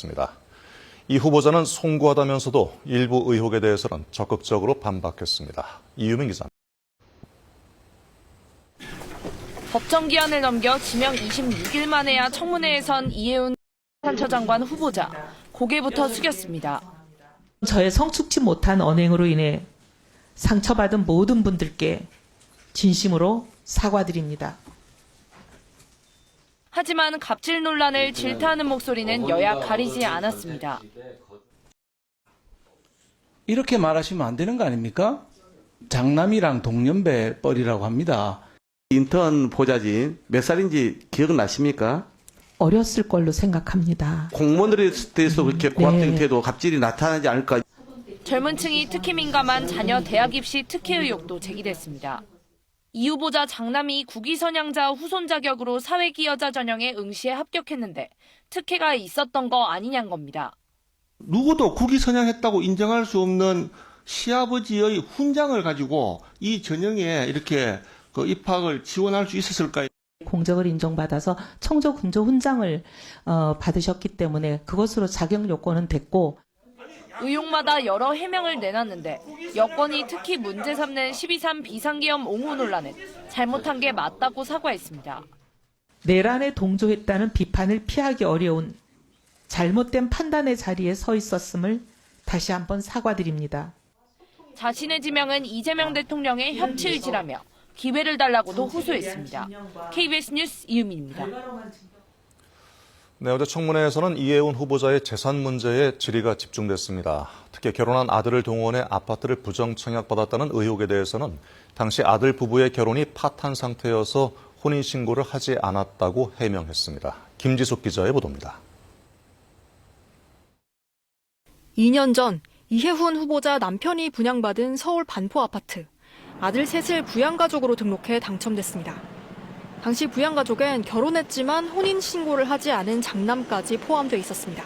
밝혔습니다. 이 후보자는 송구하다면서도 일부 의혹에 대해서는 적극적으로 반박했습니다. 이유민 기자. 법정 기한을 넘겨 지명 26일 만에야 청문회에 선 이해운 산처장관 후보자. 고개부터 숙였습니다. 저의 성숙지 못한 언행으로 인해 상처받은 모든 분들께 진심으로 사과드립니다. 하지만 갑질 논란을 질타하는 목소리는 여야 가리지 않았습니다. 이렇게 말하시면 안 되는 거 아닙니까? 장남이랑 동년배 뻘이라고 합니다. 인턴 보좌진 몇 살인지 기억나십니까? 어렸을 걸로 생각합니다. 공무원들에 대해서 그렇게 고압적인 네. 태도, 갑질이 나타나지 않을까? 젊은 층이 특히 민감한 자녀 대학 입시 특혜 의혹도 제기됐습니다. 이 후보자 장남이 국위선양자 후손 자격으로 사회기여자 전형에 응시에 합격했는데 특혜가 있었던 거 아니냐는 겁니다. 누구도 국위 선양했다고 인정할 수 없는 시아버지의 훈장을 가지고 이 전형에 이렇게 입학을 지원할 수 있었을까요? 공적을 인정받아서 청조군조 훈장을 받으셨기 때문에 그것으로 자격 요건은 됐고, 의혹마다 여러 해명을 내놨는데 여권이 특히 문제 삼는 12.3 비상계엄 옹호 논란은 잘못한 게 맞다고 사과했습니다. 내란에 동조했다는 비판을 피하기 어려운 잘못된 판단의 자리에 서 있었음을 다시 한번 사과드립니다. 자신의 지명은 이재명 대통령의 협치 의지라며 기회를 달라고도 호소했습니다. KBS 뉴스 이유민입니다. 네, 어제 청문회에서는 이해운 후보자의 재산 문제에 질의가 집중됐습니다. 특히 결혼한 아들을 동원해 아파트를 부정 청약받았다는 의혹에 대해서는 당시 아들 부부의 결혼이 파탄 상태여서 혼인신고를 하지 않았다고 해명했습니다. 김지숙 기자의 보도입니다. 2년 전 이해훈 후보자 남편이 분양받은 서울 반포 아파트. 아들 셋을 부양가족으로 등록해 당첨됐습니다. 당시 부양가족엔 결혼했지만 혼인신고를 하지 않은 장남까지 포함돼 있었습니다.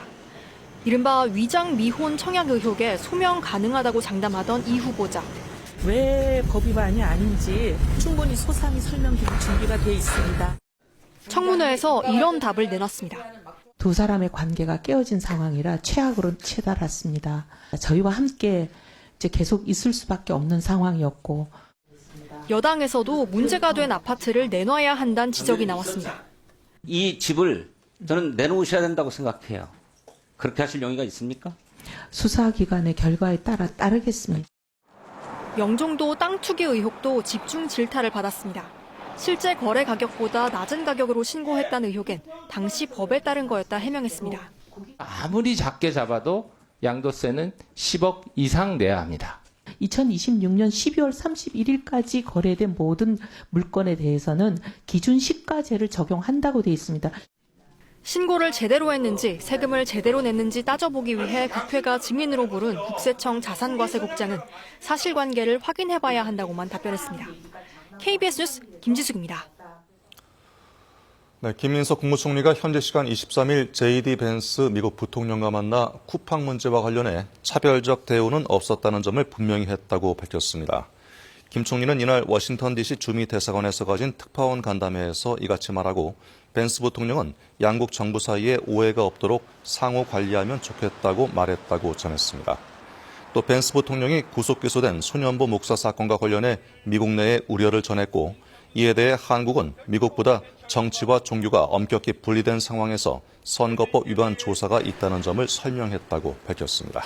이른바 위장 미혼 청약 의혹에 소명 가능하다고 장담하던 이 후보자. 왜 법 위반이 아닌지 충분히 소상히 설명드릴 준비가 돼 있습니다. 청문회에서 이런 답을 내놨습니다. 두 사람의 관계가 깨어진 상황이라 최악으로 치달았습니다. 저희와 함께 이제 계속 있을 수밖에 없는 상황이었고, 여당에서도 문제가 된 아파트를 내놔야 한다는 지적이 나왔습니다. 이 집을 저는 내놓으셔야 된다고 생각해요. 그렇게 하실 용의가 있습니까? 수사기관의 결과에 따르겠습니다. 영종도 땅 투기 의혹도 집중 질타를 받았습니다. 실제 거래 가격보다 낮은 가격으로 신고했다는 의혹엔 당시 법에 따른 거였다 해명했습니다. 아무리 작게 잡아도 양도세는 10억 이상 내야 합니다. 2026년 12월 31일까지 거래된 모든 물건에 대해서는 기준 시가제를 적용한다고 돼 있습니다. 신고를 제대로 했는지 세금을 제대로 냈는지 따져보기 위해 국회가 증인으로 부른 국세청 자산과세국장은 사실관계를 확인해봐야 한다고만 답변했습니다. KBS 뉴스 김지숙입니다. 네, 김민석 국무총리가 현지 시간 23일 JD 벤스 미국 부통령과 만나 쿠팡 문제와 관련해 차별적 대우는 없었다는 점을 분명히 했다고 밝혔습니다. 김 총리는 이날 워싱턴 DC 주미 대사관에서 가진 특파원 간담회에서 이같이 말하고 벤스 부통령은 양국 정부 사이에 오해가 없도록 상호 관리하면 좋겠다고 말했다고 전했습니다. 또 벤스 부통령이 구속 기소된 소년보 목사 사건과 관련해 미국 내에 우려를 전했고, 이에 대해 한국은 미국보다 정치와 종교가 엄격히 분리된 상황에서 선거법 위반 조사가 있다는 점을 설명했다고 밝혔습니다.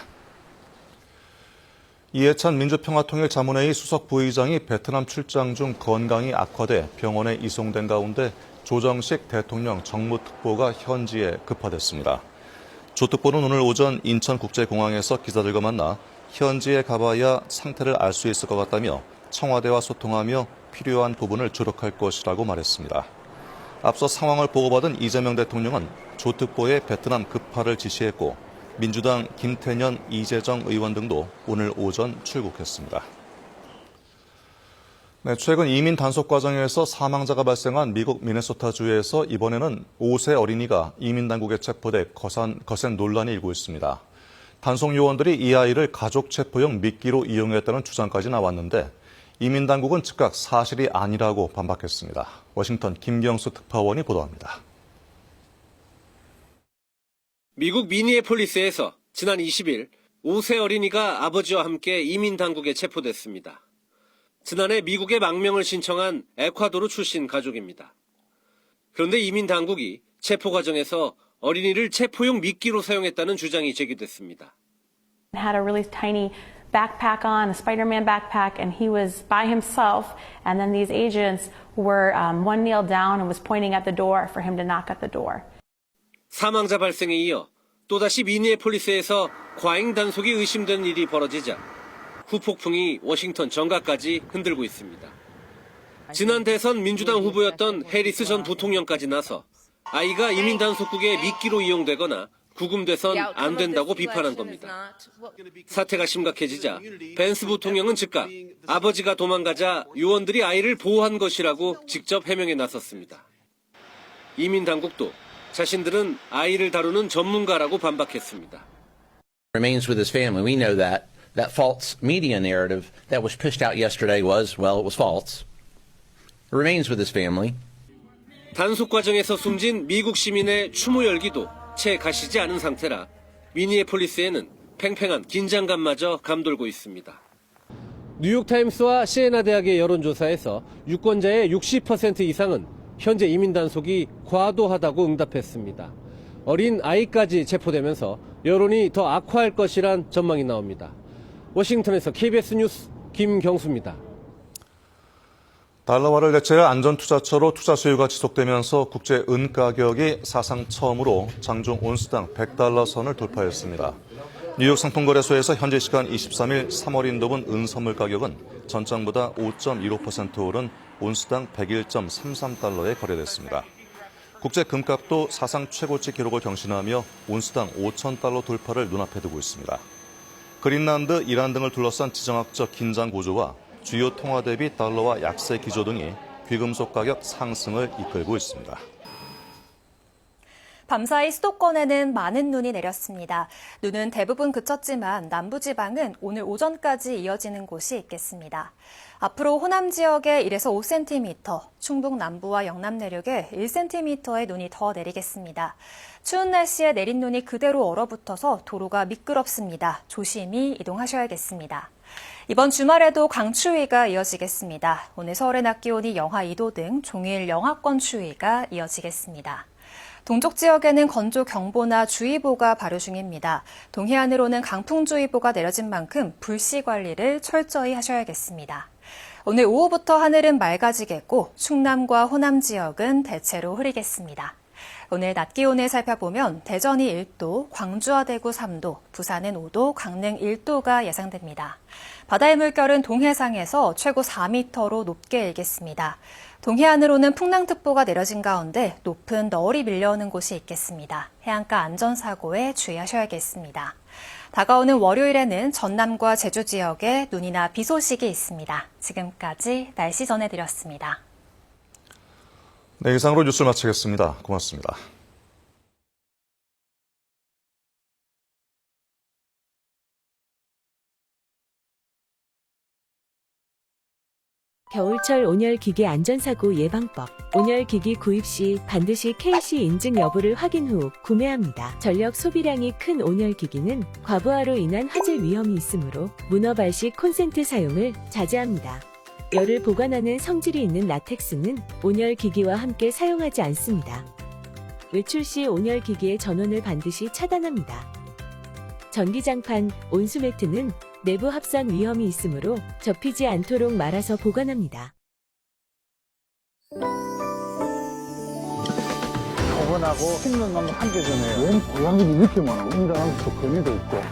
이해찬 민주평화통일자문회의 수석 부의장이 베트남 출장 중 건강이 악화돼 병원에 이송된 가운데 조정식 대통령 정무특보가 현지에 급파됐습니다. 조 특보는 오늘 오전 인천국제공항에서 기자들과 만나 현지에 가봐야 상태를 알 수 있을 것 같다며 청와대와 소통하며 필요한 부분을 조력할 것이라고 말했습니다. 앞서 상황을 보고받은 이재명 대통령은 조 특보의 베트남 급파를 지시했고, 민주당 김태년, 이재정 의원 등도 오늘 오전 출국했습니다. 네, 최근 이민 단속 과정에서 사망자가 발생한 미국 미네소타주에서 이번에는 5세 어린이가 이민 당국에 체포돼 거센 논란이 일고 있습니다. 단속 요원들이 이 아이를 가족 체포용 미끼로 이용했다는 주장까지 나왔는데 이민 당국은 즉각 사실이 아니라고 반박했습니다. 워싱턴 김경수 특파원이 보도합니다. 미국 미니애폴리스에서 지난 20일 5세 어린이가 아버지와 함께 이민 당국에 체포됐습니다. 지난해 미국에 망명을 신청한 에콰도르 출신 가족입니다. 그런데 이민 당국이 체포 과정에서 어린이를 체포용 미끼로 사용했다는 주장이 제기됐습니다. Had a really tiny backpack on, a Spider-Man backpack, and he was by himself. And then these agents were one kneel down and was pointing at the door for him to knock at the door. 사망자 발생에 이어 또다시 미니애폴리스에서 과잉 단속이 의심되는 일이 벌어지자 후폭풍이 워싱턴 정가까지 흔들고 있습니다. 지난 대선 민주당 후보였던 해리스 전 부통령까지 나서 아이가 이민 단속국의 미끼로 이용되거나 구금돼선 안 된다고 비판한 겁니다. 사태가 심각해지자 벤스 부통령은 즉각 아버지가 도망가자 요원들이 아이를 보호한 것이라고 직접 해명에 나섰습니다. 이민 당국도 자신들은 아이를 다루는 전문가라고 반박했습니다. Remains with his family. We know that. That false media narrative that was pushed out yesterday was, well, it was false. It remains with his family. 단속 과정에서 숨진 미국 시민의 추모 열기도 채 가시지 않은 상태라 미니애폴리스에는 팽팽한 긴장감마저 감돌고 있습니다. 뉴욕타임스와 시에나 대학의 여론조사에서 유권자의 60% 이상은 현재 이민 단속이 과도하다고 응답했습니다. 어린 아이까지 체포되면서 여론이 더 악화할 것이란 전망이 나옵니다. 워싱턴에서 KBS 뉴스 김경수입니다. 달러화를 대체할 안전투자처로 투자 수요가 지속되면서 국제 은 가격이 사상 처음으로 장중 온스당 100달러 선을 돌파했습니다. 뉴욕 상품거래소에서 현재 시간 23일 3월 인도분 은 선물 가격은 전장보다 5.15% 오른 온스당 101.33달러에 거래됐습니다. 국제 금값도 사상 최고치 기록을 경신하며 온스당 5,000달러 돌파를 눈앞에 두고 있습니다. 그린란드, 이란 등을 둘러싼 지정학적 긴장 고조와 주요 통화 대비 달러와 약세 기조 등이 귀금속 가격 상승을 이끌고 있습니다. 밤사이 수도권에는 많은 눈이 내렸습니다. 눈은 대부분 그쳤지만 남부지방은 오늘 오전까지 이어지는 곳이 있겠습니다. 앞으로 호남 지역에 1에서 5cm, 충북 남부와 영남 내륙에 1cm의 눈이 더 내리겠습니다. 추운 날씨에 내린 눈이 그대로 얼어붙어서 도로가 미끄럽습니다. 조심히 이동하셔야겠습니다. 이번 주말에도 강추위가 이어지겠습니다. 오늘 서울의 낮 기온이 영하 2도 등 종일 영하권 추위가 이어지겠습니다. 동쪽 지역에는 건조경보나 주의보가 발효 중입니다. 동해안으로는 강풍주의보가 내려진 만큼 불씨 관리를 철저히 하셔야겠습니다. 오늘 오후부터 하늘은 맑아지겠고 충남과 호남 지역은 대체로 흐리겠습니다. 오늘 낮 기온을 살펴보면 대전이 1도, 광주와 대구 3도, 부산은 5도, 강릉 1도가 예상됩니다. 바다의 물결은 동해상에서 최고 4m로 높게 일겠습니다. 동해안으로는 풍랑특보가 내려진 가운데 높은 너울이 밀려오는 곳이 있겠습니다. 해안가 안전사고에 주의하셔야겠습니다. 다가오는 월요일에는 전남과 제주 지역에 눈이나 비 소식이 있습니다. 지금까지 날씨 전해드렸습니다. 네, 이상으로 뉴스를 마치겠습니다. 고맙습니다. 겨울철 온열기기 안전사고 예방법. 온열기기 구입 시 반드시 KC 인증 여부를 확인 후 구매합니다. 전력 소비량이 큰 온열기기는 과부하로 인한 화재 위험이 있으므로 문어 시 콘센트 사용을 자제합니다. 열을 보관하는 성질이 있는 라텍스는 온열기기와 함께 사용하지 않습니다. 외출 시 온열기기의 전원을 반드시 차단합니다. 전기장판, 온수매트는 내부 합선 위험이 있으므로 접히지 않도록 말아서 보관합니다. 포근하고 씹는 건 한계점이에요. 웬 고양이도 이렇게 많아. 운전하면서 거미도 있고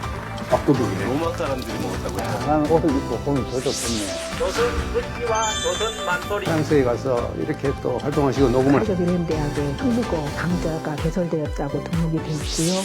밥도둑이네. 로마 사람들이 먹었다고요? 난 옷을 입고 보면 더 좋겠네. 조선 흑기와 조선 만돌이. 프랑스에 가서 이렇게 또 활동하시고 녹음을. 한국어 대학의 한국어 강좌가 개설되었다고 등록이 돼 있고요.